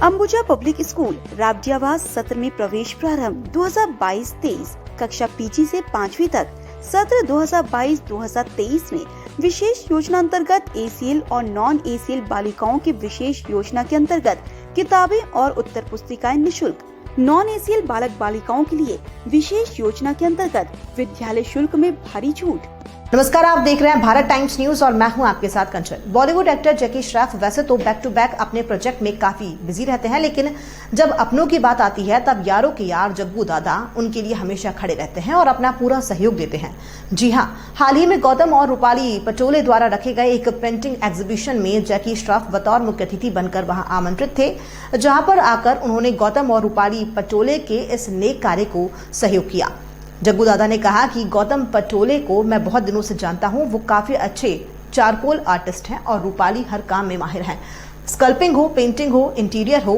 Ambuja public school राबडियावास सत्र में प्रवेश प्रारंभ 2022-23 कक्षा पीजी से 5वीं तक। सत्र 2022-2023 में विशेष योजना अंतर्गत ACL और नॉन ACL बालिकाओं की विशेष योजना के अंतर्गत किताबें और उत्तर पुस्तिकाएं निशुल्क। नॉन ACL बालक बालिकाओं के लिए विशेष योजना के अंतर्गत विद्यालय शुल्क में भारी छूट। नमस्कार, आप देख रहे हैं भारत टाइम्स न्यूज और मैं हूं आपके साथ कंचन। बॉलीवुड एक्टर जैकी श्रॉफ वैसे तो बैक टू बैक अपने प्रोजेक्ट में काफी बिजी रहते हैं, लेकिन जब अपनों की बात आती है तब यारों के यार जग्गू दादा उनके लिए हमेशा खड़े रहते हैं और अपना पूरा सहयोग देते हैं। जी हां, हाल ही में गौतम और रूपाली पटोले द्वारा रखे गए एक पेंटिंग एग्जीबिशन में जैकी श्रॉफ बतौर मुख्य अतिथि बनकर वहां आमंत्रित थे, जहां पर आकर उन्होंने गौतम और रूपाली पटोले के इस नेक कार्य को सहयोग किया। जग्गू दादा ने कहा कि गौतम पटोले को मैं बहुत दिनों से जानता हूं, वो काफी अच्छे चारकोल आर्टिस्ट हैं और रूपाली हर काम में माहिर हैं। स्कल्पिंग हो, पेंटिंग हो, इंटीरियर हो,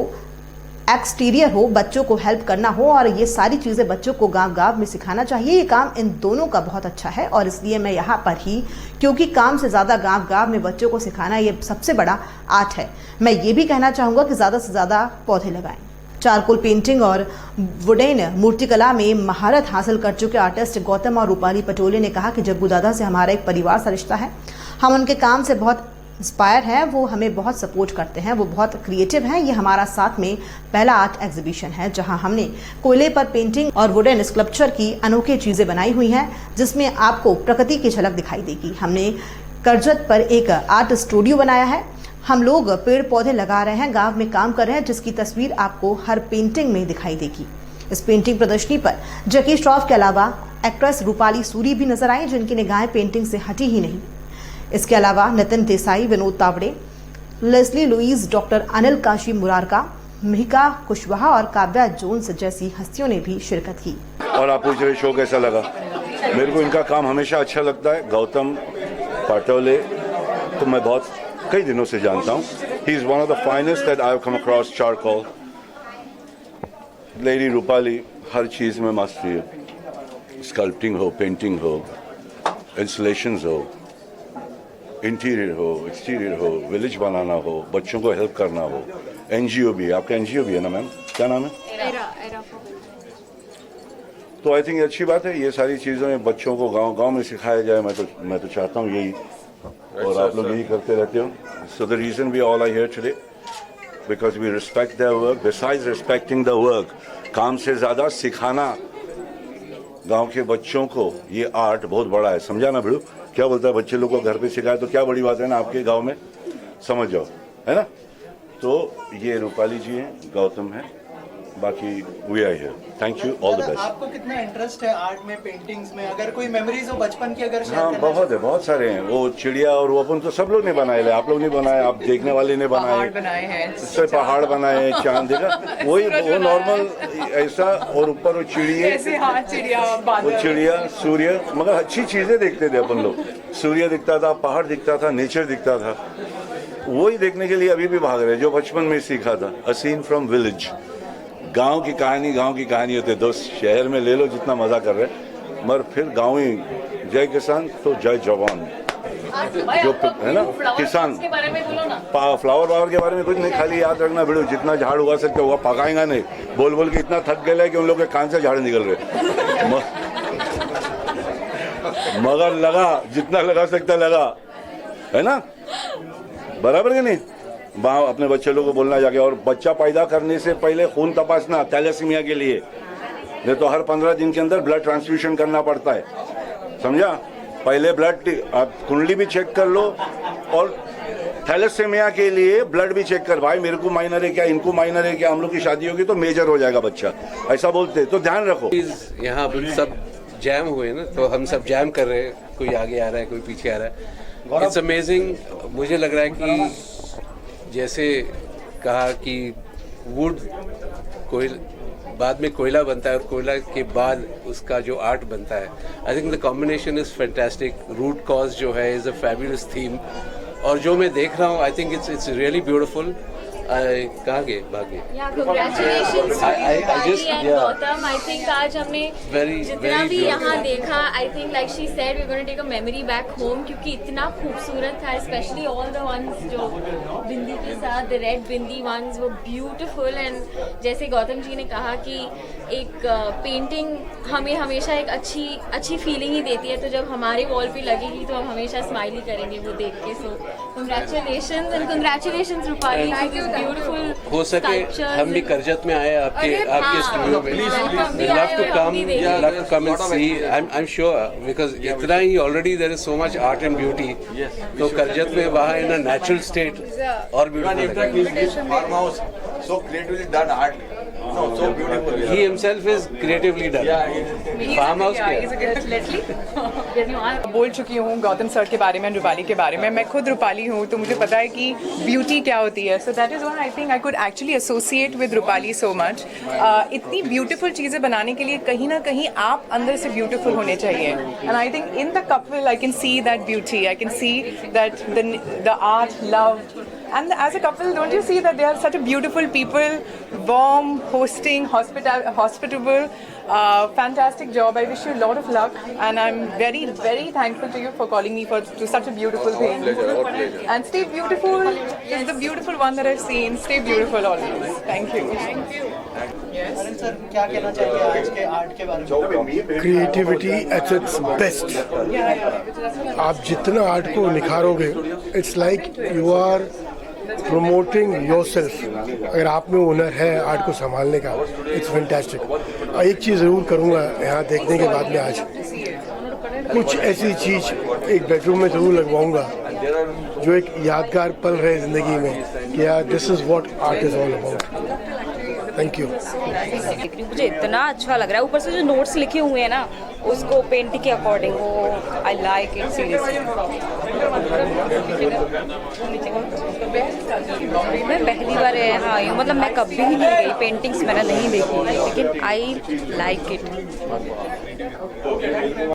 एक्सटीरियर हो, बच्चों को हेल्प करना हो, और ये सारी चीजें बच्चों को गांव-गांव में सिखाना चाहिए। ये काम इन दोनों का बहुत अच्छा है और इसलिए मैं यहाँ पर ही, क्योंकि काम से ज्यादा गांव-गांव में बच्चों को सिखाना ये सबसे बड़ा आर्ट है। मैं ये भी कहना चाहूंगा कि ज्यादा से ज्यादा पौधे लगाएं। चारकोल पेंटिंग और वुडेन मूर्तिकला में महारत हासिल कर चुके आर्टिस्ट गौतम और रूपाली पटोले ने कहा कि जग्गू दादा से हमारा एक परिवार सा रिश्ता है। हम उनके काम से बहुत इंस्पायर हैं, वो हमें बहुत सपोर्ट करते हैं, वो बहुत क्रिएटिव हैं। ये हमारा साथ में पहला आर्ट एग्जीबिशन है जहां हमने कोयले पर पेंटिंग और वुडेन स्कल्पचर की अनोखी चीजें बनाई हुई हैं, जिसमें आपको प्रकृति की झलक दिखाई देगी। हमने करजत पर एक आर्ट स्टूडियो बनाया है। हम लोग पेड़ पौधे लगा रहे हैं, गांव में काम कर रहे हैं, जिसकी तस्वीर आपको हर पेंटिंग में दिखाई देगी। इस पेंटिंग प्रदर्शनी पर जैकी श्रॉफ के अलावा एक्ट्रेस रूपाली सूरी भी नजर आई, जिनकी निगाहें पेंटिंग से हटी ही नहीं। इसके अलावा नितिन देसाई, विनोद तावड़े, लेस्ली लुइस, डॉक्टर अनिल काशी मुरारका, मिहिका कुशवाहा और काव्या जोन्स जैसी हस्तियों ने भी शिरकत की। और आप पूछ रहे शो कैसा लगा? मेरे को इनका काम हमेशा अच्छा लगता है। गौतम पटोले तो मैं बहुत कई दिनों से जानता हूँ। He is one of the finest that I have come across charcoal. Lady Rupali हर चीज में मास्टरी है। स्कल्पटिंग हो, पेंटिंग हो, इंस्टॉलेशंस हो, इंटीरियर हो, एक्सटीरियर हो, विलेज बनाना हो, बच्चों को हेल्प करना हो। NGO भी है, आपका NGO भी है ना मैम? क्या नाम है? एरा। तो आई थिंक अच्छी बात है। ये सारी चीजें बच्चों को गांव में सिखाया जाए। मैं तो चाहता हूँ यही, और आप लोग यही करते रहते हो। So the reason we all are here today because we respect their work. Besides respecting the work, काम से ज्यादा सिखाना गांव के बच्चों को ये आर्ट बहुत बड़ा है। समझा ना भिड़ू? क्या बोलता है? बच्चे लोग को घर पे सिखाए तो क्या बड़ी बात है ना आपके गांव में, समझ जाओ, है ना? तो ये रूपाली जी हैं, गौतम है, बाकी we are here. Thank you, all the best. आपको कितना इंटरेस्ट है आर्ट में, पेंटिंग्स में? अगर कोई मेमोरीज हो बचपन की अगर शेयर हाँ, करना बहुत है, बहुत सारे हैं। वो चिड़िया और वो अपन तो सब लोग ने बनाए, आप लोग ने बनाए, आप देखने वाले ने बनाए हैं, इससे पहाड़ बनाए, चांद देखा, वही वो नॉर्मल ऐसा, और ऊपर वो चिड़िया, वो चिड़िया, सूर्य, मगर अच्छी चीजें देखते थे अपन लोग। सूर्य दिखता था, पहाड़ दिखता था, नेचर दिखता था, वही देखने के लिए अभी भी भाग रहे, जो बचपन में सीखा था। A scene from village. गांव की कहानी होती है दोस्त। शहर में ले लो जितना मजा कर रहे हैं, मगर फिर गांव ही। जय किसान तो जय जवान, जो है ना किसान। फ्लावर पावर के बारे में कुछ नहीं, खाली याद रखना भिड़ो, जितना झाड़ उगा सकते होगा, पकाएगा नहीं। बोल बोल के इतना थक गया है कि उन लोग के कान से झाड़ निकल रहे। मगर लगा, जितना लगा सकता लगा, है ना? बराबर के नहीं? अपने बच्चे लोगों को बोलना जाके। और बच्चा पैदा करने से पहले खून तपासना थैलेसीमिया के लिए, नहीं तो हर 15 दिन के अंदर ब्लड ट्रांसफ्यूजन करना पड़ता है, समझा? पहले ब्लड आप कुंडली भी चेक कर लो, और थैलेसीमिया के लिए ब्लड भी चेक कर। भाई मेरे को माइनर है क्या, इनको माइनर है क्या? हम लोग की शादी होगी तो मेजर हो जाएगा बच्चा, ऐसा बोलते। तो ध्यान रखो। यहाँ सब जैम हुए ना, तो हम सब जैम कर रहे हैं, कोई आगे आ रहा है, कोई पीछे आ रहा है। It's amazing. मुझे लग रहा है कि जैसे कहा कि वुड बाद में कोयला बनता है, और कोयला के बाद उसका जो आर्ट बनता है, I think the combination is fantastic. Root cause जो है इज अ फैबुलस थीम, और जो मैं देख रहा हूँ I think it's really beautiful. कहाँ गए भाग्य? Yeah, congratulations to I Rupali just- and yeah. Gautam. I think आज हमने जितना भी यहाँ देखा, I think like she said, we're going to take a memory back home क्योंकि इतना खूबसूरत था, especially all the ones जो बिंदी के साथ, the red bindi ones were beautiful and जैसे गौतम जी ने कहा कि एक पेंटिंग हमें हमेशा एक अच्छी फीलिंग ही देती है, तो जब हमारे वॉल पे लगेगी तो हम हमेशा स्माइल ही करेंगे वो देख के. So congratulations and congratulations Rupali for this beautiful हो सके हम भी करजत में आए आपके स्टूडियो में. Love to come and see. I'm sure because इतना ही already there is so much art and beauty. तो करजत में वहाँ in a natural state और beautiful. Farmhouse, so creatively done art. So beautiful. He himself is creatively done. Farmhouse बोल चुकी हूँ Gautam sir के बारे में, रूपाली के बारे में. मैं खुद रूपाली हूँ तो मुझे पता है कि ब्यूटी क्या होती है. So that is why I think I could actually associate with Rupali so much. इतनी ब्यूटीफुल चीज़ें बनाने के लिए कहीं ना कहीं आप अंदर से ब्यूटीफुल होने चाहिए. And I think in the couple I can see that beauty, I can see that the art, love. And as a couple, don't you see that they are such a beautiful people, warm, hosting, hospitable, fantastic job. I wish you a lot of luck, and I'm very, very thankful to you for calling me to such a beautiful thing. Pleasure. And stay beautiful. Is the beautiful one that I've seen. Stay beautiful always. Thank you. Thank you. Arun sir क्या कहना चाहिए आज के art के बारे में? Creativity at its best. आप जितना आर्ट को निखारोगे, it's like you are promoting yourself. अगर आप में हुनर है आर्ट को संभालने का, इट्स फैंटास्टिक. एक चीज़ ज़रूर करूँगा यहाँ देखने के बाद में, आज कुछ ऐसी चीज़ एक बेडरूम में ज़रूर लगवाऊँगा जो एक यादगार पल रहे ज़िंदगी में कि यार this is what art is all about. Thank you. मुझे इतना अच्छा लग रहा है, ऊपर से जो नोट्स लिखे हुए हैं ना उसको पेंटिंग के अकॉर्डिंग, वो आई लाइक इट सीरियसली. मैं पहली बार यहाँ आई हूँ, मतलब मैं कभी नहीं गई, पेंटिंग्स मैंने नहीं देखी, लेकिन आई लाइक इट.